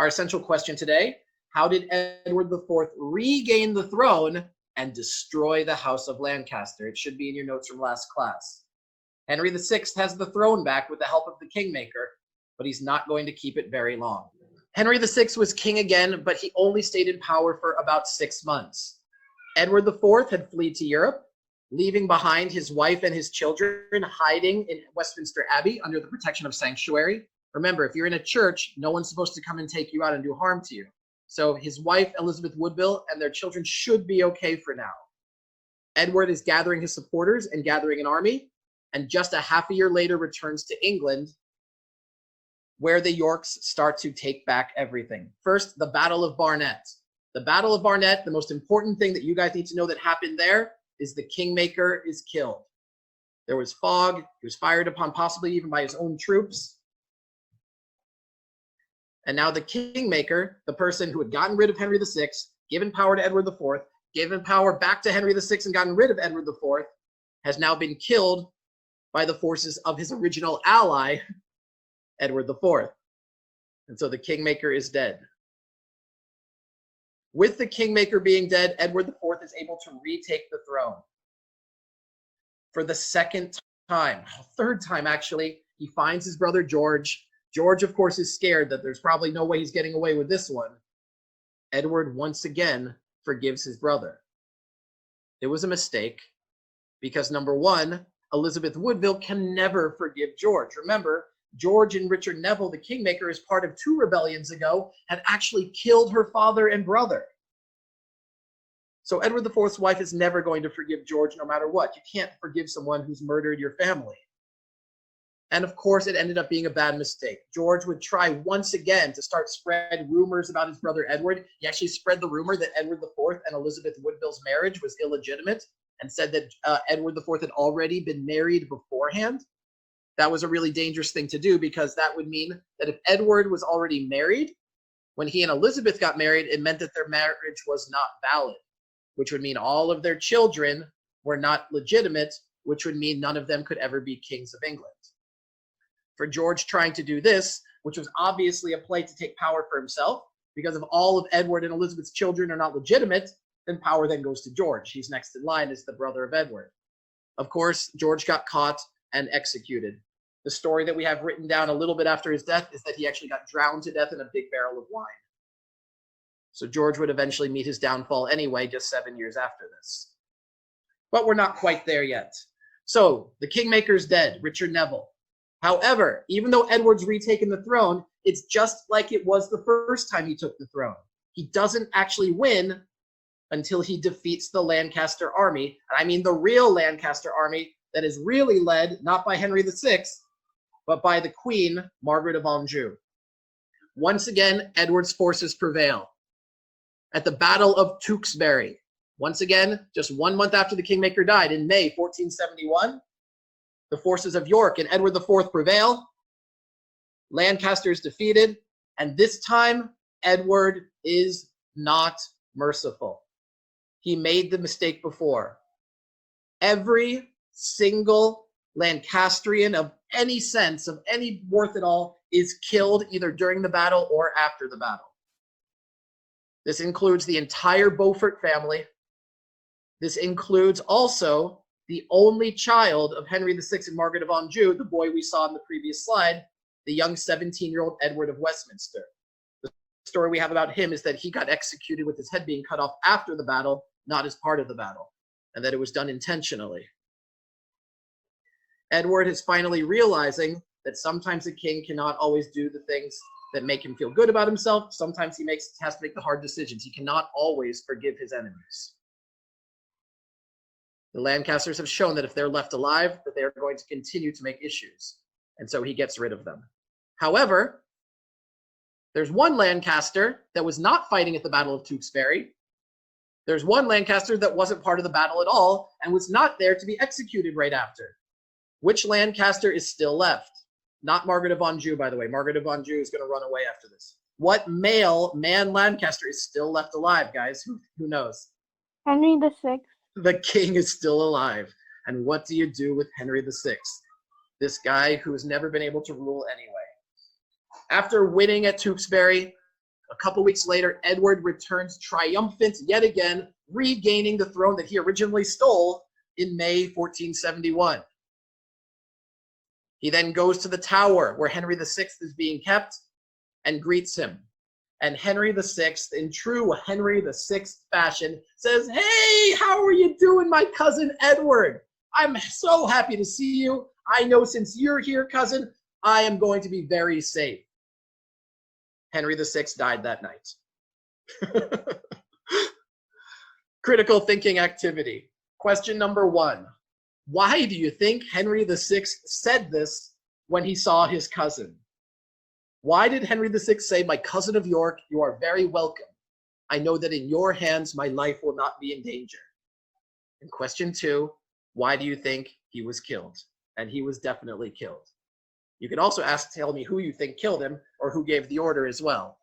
Our essential question today: how did Edward IV regain the throne and destroy the House of Lancaster? It should be in your notes from last class. Henry VI has the throne back with the help of the Kingmaker, but he's not going to keep it very long. Henry VI was king again, but he only stayed in power for about 6 months. Edward IV had fled to Europe, leaving behind his wife and his children hiding in Westminster Abbey under the protection of sanctuary. Remember, if you're in a church, no one's supposed to come and take you out and do harm to you. So his wife, Elizabeth Woodville, and their children should be okay for now. Edward is gathering his supporters and gathering an army, and just a half a year later returns to England, where the Yorks start to take back everything. First, the Battle of Barnett. The Battle of Barnett, the most important thing that you guys need to know that happened there is the Kingmaker is killed. There was fog. He was fired upon possibly even by his own troops. And now the Kingmaker, the person who had gotten rid of Henry VI, given power to Edward IV, given power back to Henry VI and gotten rid of Edward IV, has now been killed by the forces of his original ally, Edward IV. And so the Kingmaker is dead. With the Kingmaker being dead, Edward IV is able to retake the throne. For the second time, third time actually, he finds his brother George. George, of course, is scared that there's probably no way he's getting away with this one. Edward once again forgives his brother. It was a mistake because, number one, Elizabeth Woodville can never forgive George. Remember, George and Richard Neville, the Kingmaker, as part of 2 rebellions ago, had actually killed her father and brother. So Edward IV's wife is never going to forgive George no matter what. You can't forgive someone who's murdered your family. And of course, it ended up being a bad mistake. George would try once again to start spread rumors about his brother Edward. He actually spread the rumor that Edward IV and Elizabeth Woodville's marriage was illegitimate and said that Edward IV had already been married beforehand. That was a really dangerous thing to do because that would mean that if Edward was already married, when he and Elizabeth got married, it meant that their marriage was not valid, which would mean all of their children were not legitimate, which would mean none of them could ever be kings of England. For George trying to do this, which was obviously a play to take power for himself, because if all of Edward and Elizabeth's children are not legitimate, then power then goes to George. He's next in line as the brother of Edward. Of course, George got caught and executed. The story that we have written down a little bit after his death is that he actually got drowned to death in a big barrel of wine. So George would eventually meet his downfall anyway, just 7 years after this. But we're not quite there yet. So the Kingmaker's dead, Richard Neville. However, even though Edward's retaken the throne, it's just like it was the first time he took the throne. He doesn't actually win until he defeats the Lancaster army. And I mean the real Lancaster army that is really led not by Henry VI, but by the Queen, Margaret of Anjou. Once again, Edward's forces prevail. At the Battle of Tewksbury, once again, just 1 month after the Kingmaker died, in May 1471, the forces of York and Edward IV prevail. Lancaster is defeated, and this time, Edward is not merciful. He made the mistake before. Every single Lancastrian of any sense, of any worth at all, is killed either during the battle or after the battle. This includes the entire Beaufort family. This includes also the only child of Henry VI and Margaret of Anjou, the boy we saw in the previous slide, the young 17-year-old Edward of Westminster. The story we have about him is that he got executed with his head being cut off after the battle, not as part of the battle, and that it was done intentionally. Edward is finally realizing that sometimes a king cannot always do the things that make him feel good about himself. Sometimes he has to make the hard decisions. He cannot always forgive his enemies. The Lancasters have shown that if they're left alive, that they are going to continue to make issues. And so he gets rid of them. However, there's one Lancaster that was not fighting at the Battle of Tewksbury. There's one Lancaster that wasn't part of the battle at all and was not there to be executed right after. Which Lancaster is still left? Not Margaret of Anjou, by the way. Margaret of Anjou is going to run away after this. What man Lancaster is still left alive, guys? Who knows? Henry VI. The king is still alive. And what do you do with Henry VI? This guy who's never been able to rule anyway. After winning at Tewksbury, A couple weeks later, Edward returns triumphant yet again, regaining the throne that he originally stole in May 1471. He then goes to the Tower where Henry VI is being kept and greets him. And Henry VI, in true Henry VI fashion, says, "Hey, how are you doing, my cousin Edward? I'm so happy to see you. I know since you're here, cousin, I am going to be very safe." Henry VI died that night. Critical thinking activity. Question number 1. Why do you think Henry VI said this when he saw his cousin? Why did Henry VI say, "My cousin of York, you are very welcome. I know that in your hands my life will not be in danger"? And question 2, why do you think he was killed? And he was definitely killed. You can also tell me who you think killed him or who gave the order as well.